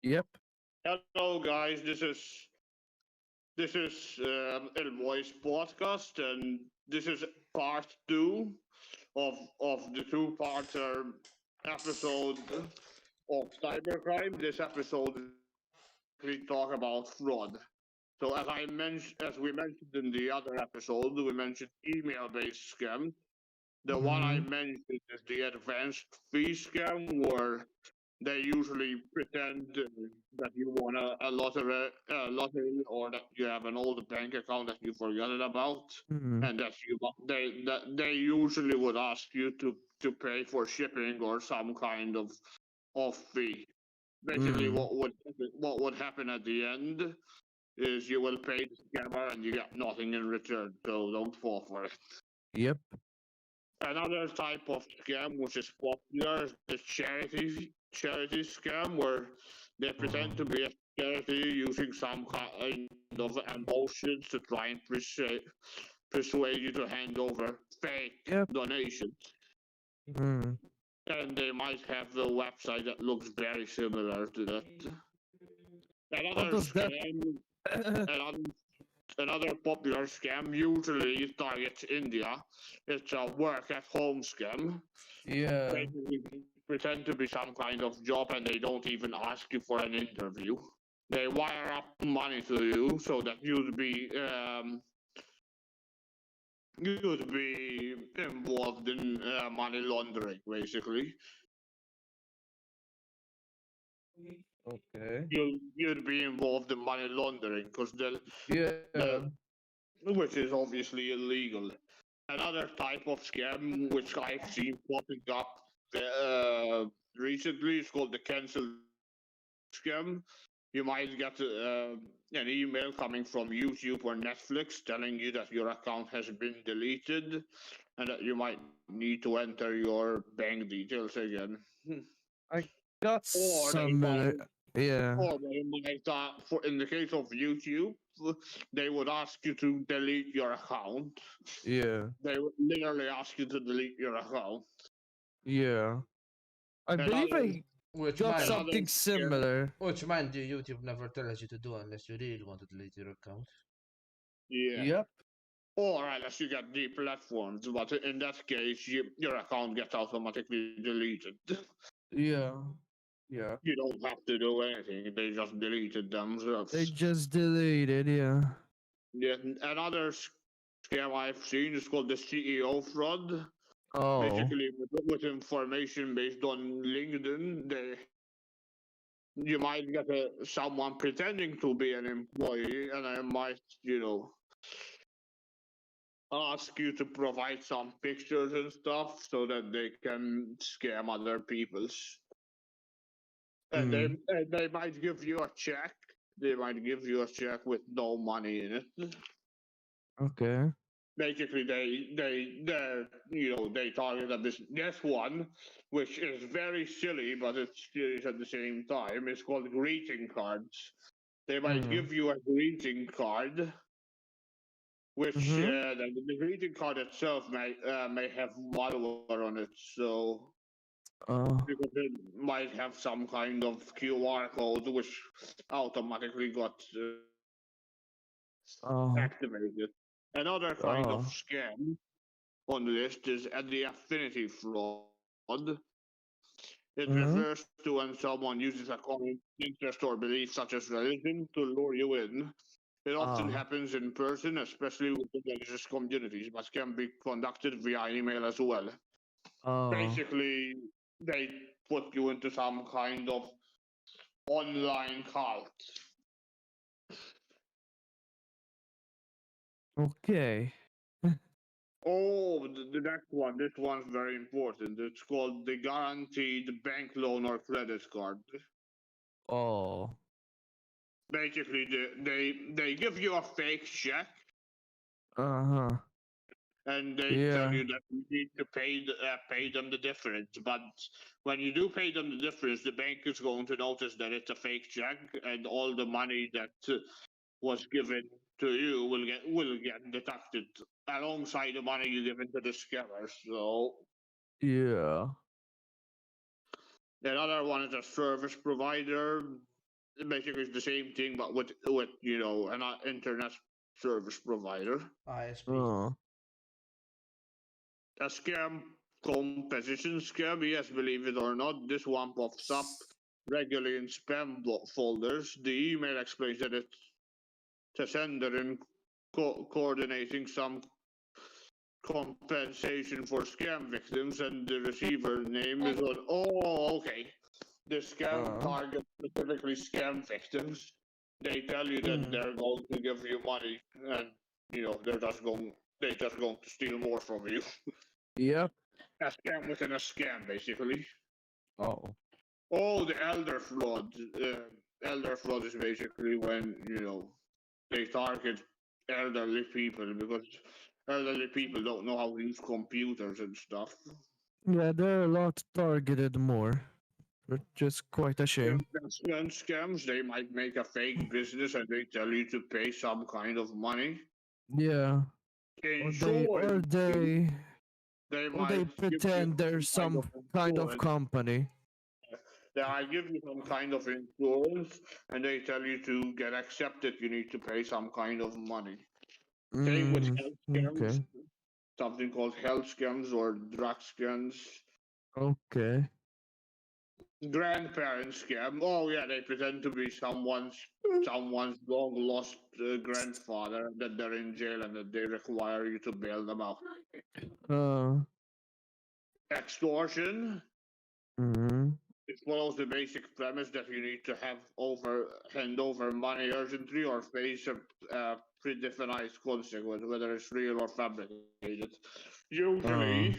Yep. Hello, guys. This is El Boyz podcast, and this is part two of the two-parter episode of Cybercrime. This episode is basically talk about fraud. So as we mentioned in the other episode, we mentioned email-based scams. The one I Mm-hmm. mentioned is the advanced fee scam, where they usually pretend that you won a lottery, or that you have an old bank account that you forgot about, Mm-hmm. and that they usually would ask you to pay for shipping or some kind of fee. Basically, Mm. what would happen at the end is you will pay the scammer and you get nothing in return. So don't fall for it. Yep. Another type of scam which is popular is the charity scam, where they pretend to be a charity using some kind of emotions to try and persuade you to hand over fake Yep. donations. Mm. And they might have a website that looks very similar to that. What Another does that? scam, another, another popular scam usually targets India. It's a work at home scam. Yeah. Basically pretend to be some kind of job and they don't even ask you for an interview. They wire up money to you so that you'd be involved in money laundering. Basically, Okay. you'd be involved in money laundering because Yeah. the which is obviously illegal. Another type of scam which I've seen popping up recently is called the cancel scam. You might get an email coming from YouTube or Netflix telling you that your account has been deleted and that you might need to enter your bank details again. I got Or they might, similar. Yeah. for in the case of YouTube, they would ask you to delete your account. Yeah. They would literally ask you to delete your account. Yeah. I believe Another, I Which got mind, another something scam. similar. which mind you YouTube never tells you to do unless you really want to delete your account. Yeah. Yep. Or unless you get deplatformed, but in that case, your account gets automatically deleted. Yeah. Yeah. You don't have to do anything; they just deleted They themselves. just deleted. Yeah. Yeah, another scam I've seen is called the CEO fraud. Oh. Basically, with information based on LinkedIn, you might get someone pretending to be an employee, and I might, ask you to provide some pictures and stuff so that they can scam other people's. Mm. And they might give you a check. They might give you a check with no money in it. Okay. Basically, they target at this one, which is very silly, but it's serious at the same time. It's called greeting cards. They might Mm. give you a greeting card, which Mm-hmm. the greeting card itself may have malware on it, so Oh. because it might have some kind of QR code which automatically got Oh. activated. Another kind of Oh. scam on the list is at the affinity fraud. It refers Mm-hmm. to when someone uses a common interest or belief, such as religion, to lure you in. It often Ah. happens in person, especially within religious communities, but can be conducted via email as well. Oh. Basically, they put you into some kind of online cult. Okay. Oh, the next one. This one's very important. It's called the guaranteed bank loan or credit card. Oh. Basically, they give you a fake check Uh-huh. and they tell Yeah. you that you need to pay them the difference. But when you do pay them the difference, the bank is going to notice that it's a fake check, and all the money that was given to you will get deducted alongside the money you given to the scammer. So Yeah. another one is a service provider. basically it's the same thing, but with an internet service provider. ISP. Oh. A scam composition scam, yes, believe it or not, this one pops up regularly in spam folders. The email explains that it's the sender in coordinating some compensation for scam victims, and the receiver name is on. Oh, okay. The scam target specifically scam victims. They tell you that they're going to give you money, and they're just going to steal more from you. Yep. A scam within a scam, basically. Oh. Oh, the elder fraud. Elder fraud is basically when they target elderly people because elderly people don't know how to use computers and stuff. Yeah, they're a lot targeted more, which is quite a shame. Investment scams, they might make a fake business and they tell you to pay some kind of money. Yeah. Or Insurance, they they or they might give you pretend there's some some kind of insurance. company. They might give you some kind of insurance and they tell you to get accepted, you need to pay some kind of money. Same with health scams, Okay. something called health scams or drug scams. Okay. Grandparent scam. Oh yeah, they pretend to be someone's long lost grandfather, that they're in jail and that they require you to bail them out. Uh. Extortion. Mm. It follows the basic premise that you need to hand over money urgently or face a predefined consequence, whether it's real or fabricated. Usually,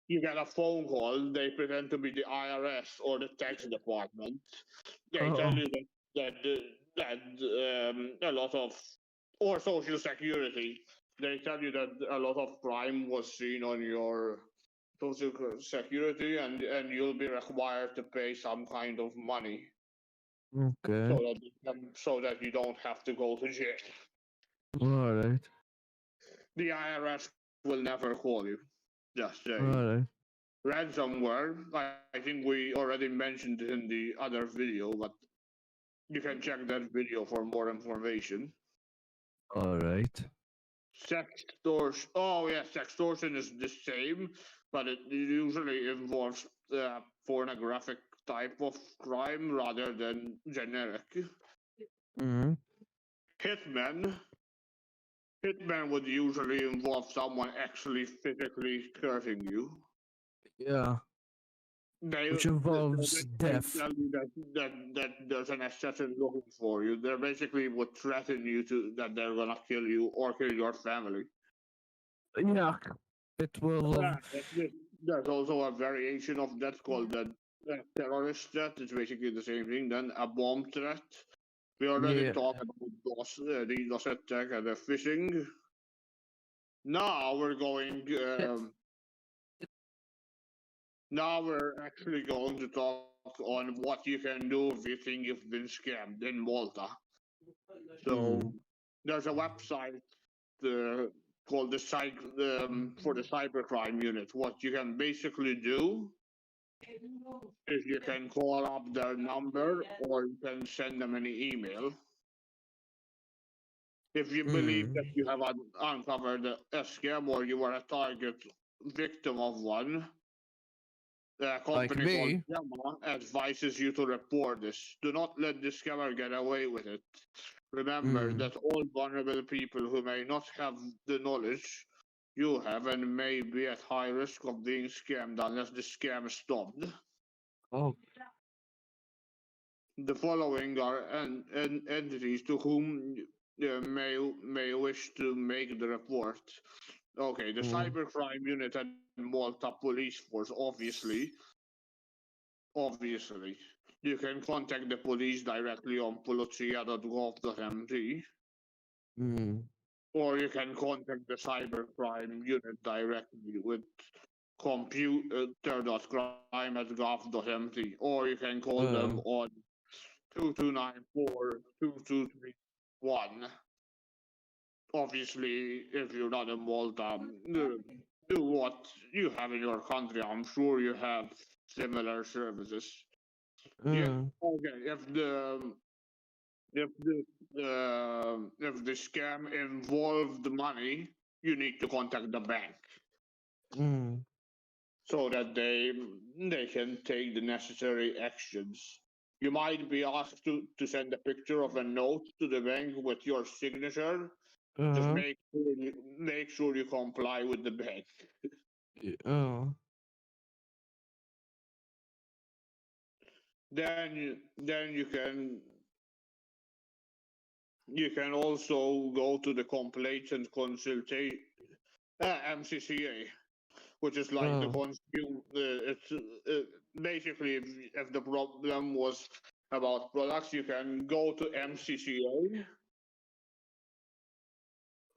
you get a phone call. They pretend to be the IRS or the tax department. They tell you that a lot of or Social Security. They tell you that a lot of crime was seen on your Social Security, and you'll be required to pay some kind of money Okay. so that you don't have to go to jail. All right. The IRS will never call you. Just All saying. right. Ransomware, I think we already mentioned it in the other video, but you can check that video for more information. All right. Sextortion. Oh yeah, sextortion is the same, but it usually involves pornographic type of crime rather than generic. Mm. Hitman. Hitman would usually involve someone actually physically hurting you. Yeah. They Which involves death. tell you that there's an assassin looking for you. They basically would threaten you that they're gonna kill you or kill your family. Yeah. It will. Yeah, there's also a variation of that called the terrorist threat. It's basically the same thing. Then a bomb threat. We already Yeah. talked about the DDoS attack and the phishing. Now we're going. Now we're actually going to talk on what you can do if you think you've been scammed in Malta. So there's a website called for the cybercrime unit. What you can basically do is you can call up their number or you can send them an email. If you believe that you have uncovered a scam or you are a target victim of one, a company called me. Gamma advises you to report this. Do not let the scammer get away with it. Remember that all vulnerable people who may not have the knowledge you have and may be at high risk of being scammed unless the scam is stopped. Oh. The following are entities to whom may wish to make the report. Okay, the cybercrime unit and Malta police force, obviously. You can contact the police directly on polizia.gov.mt. Or you can contact the cybercrime unit directly with computer.crime@gov.mt. Or you can call them on 2294-2231. Obviously, if you're not in Malta, do what you have in your country. I'm sure you have similar services. Yeah. Okay. if the scam involved money, you need to contact the bank Mm. so that they can take the necessary actions. You might be asked to send a picture of a note to the bank with your signature. Just Uh-huh. make sure you comply with the bank. Oh. Then you can also go to the complaints and consultation MCCA, which is like the Oh. consume. It's basically if the problem was about products, you can go to MCCA,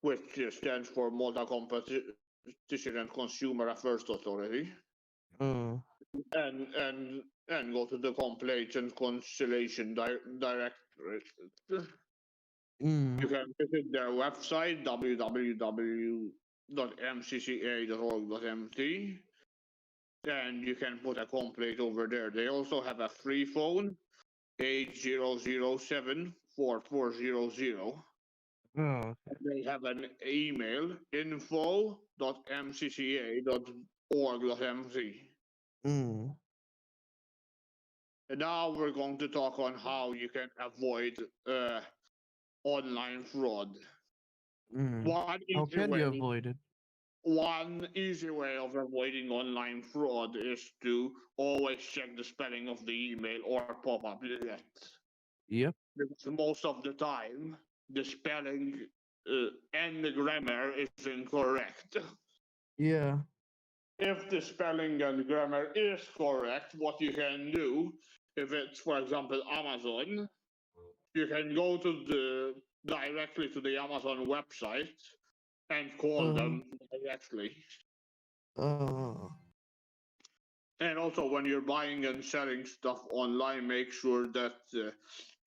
which stands for Malta Competition and Consumer Affairs Authority, Oh. and go to the complaints and conciliation directorate. Mm. You can visit their website www.mcca.org.mt, and you can put a complaint over there. They also have a free phone 8007-4400. Oh. They have an email info.mcca.org.mt. Mm. And now we're going to talk on how you can avoid online fraud. Mm. One How easy can you way avoid it? One easy way of avoiding online fraud is to always check the spelling of the email or pop-up you get. Yep. Because most of the time, the spelling and the grammar is incorrect. Yeah. If the spelling and grammar is correct, what you can do, if it's, for example, Amazon, you can go to directly to the Amazon website and call Uh. them directly. Uh. And also, when you're buying and selling stuff online, make sure that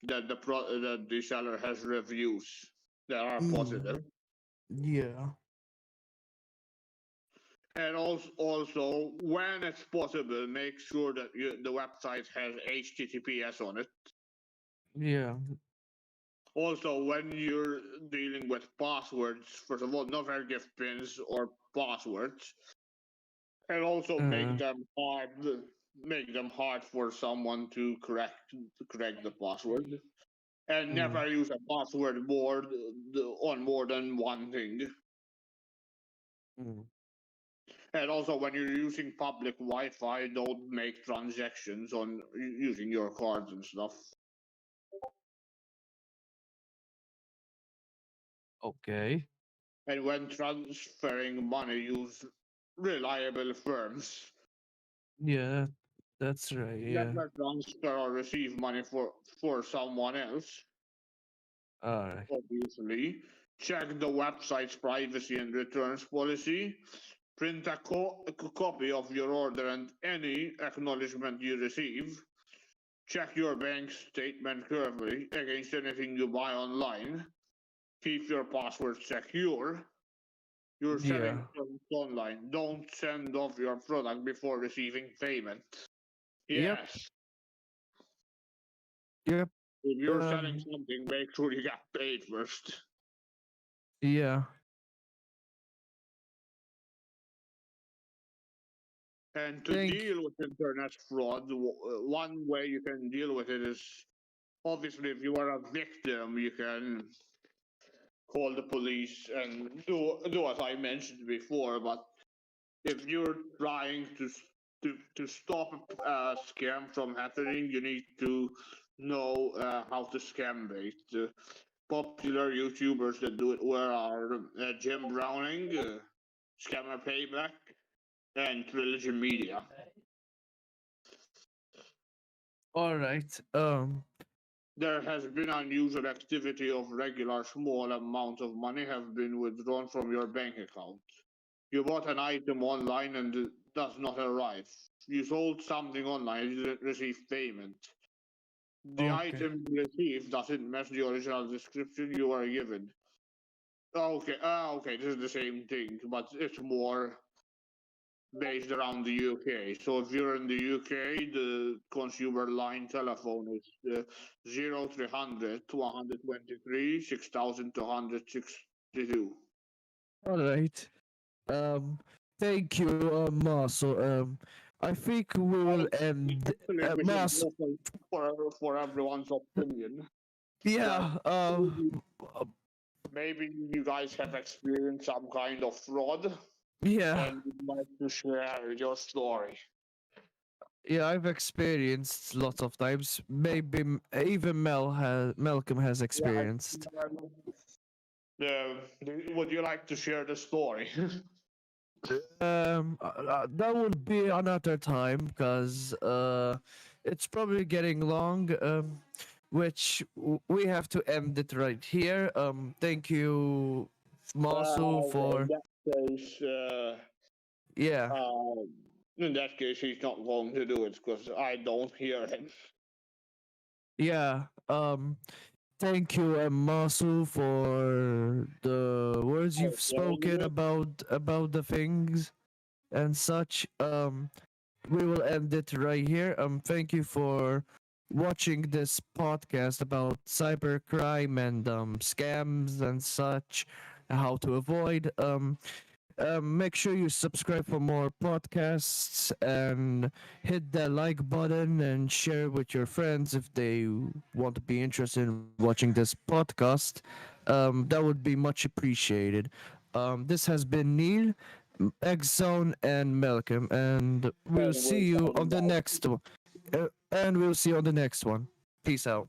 that the seller has reviews that are positive. Mm. Yeah. And also, when it's possible, make sure that the website has HTTPS on it. Yeah. Also, when you're dealing with passwords, first of all, never give pins or passwords, and also Uh. make them hard for someone to correct the password. And Mm. never use a password board on more than one thing. Mm. And also, when you're using public Wi-Fi, don't make transactions on using your cards and stuff. Okay. And when transferring money, use reliable firms. Yeah. That's right. Yeah. Never transfer or receive money for someone else. All right. Obviously, check the website's privacy and returns policy. Print a copy of your order and any acknowledgement you receive. Check your bank statement carefully against anything you buy online. Keep your password secure. You're selling Yeah. products online. Don't send off your product before receiving payment. Yep. Yes. Yep. If you're selling Um. something, make sure you get paid first. Yeah. And to Thank. deal with internet fraud, one way you can deal with it is obviously if you are a victim, you can call the police and do as I mentioned before. But if you're trying to stop a scam from happening, you need to know how to scam bait. Popular YouTubers that do it well are Jim Browning, Scammer Payback, and Trilogy Media. All right. There has been unusual activity of regular small amount of money have been withdrawn from your bank account. You bought an item online and it does not arrive. You sold something online and didn't receive payment. The Okay. item you received doesn't match the original description you were given. Okay, okay, this is the same thing, but it's more based around the UK. So if you're in the UK, the consumer line telephone is 0300 223 6262. All right. Um, Thank you, Marcel. I think we will end. Actually, we should Mas, go for everyone's opinion. yeah. Maybe you guys have experienced some kind of fraud Yeah. and would like to share your story. Yeah, I've experienced lots of times. Maybe even Malcolm has experienced. Would you like to share the story? That would be another time because it's probably getting long. Which we have to end it right here. Thank you, Masu, In for that case, yeah, in that case, he's not going to do it because I don't hear him. yeah. Thank you, Masu, for the words you've spoken about the things and such. We will end it right here. Thank you for watching this podcast about cybercrime and scams and such, how to avoid. Make sure you subscribe for more podcasts and hit that like button and share with your friends if they want to be interested in watching this podcast. That would be much appreciated. This has been Neil, Exxon, and Malcolm, and we'll see you on the next one. And we'll see you on the next one. Peace out.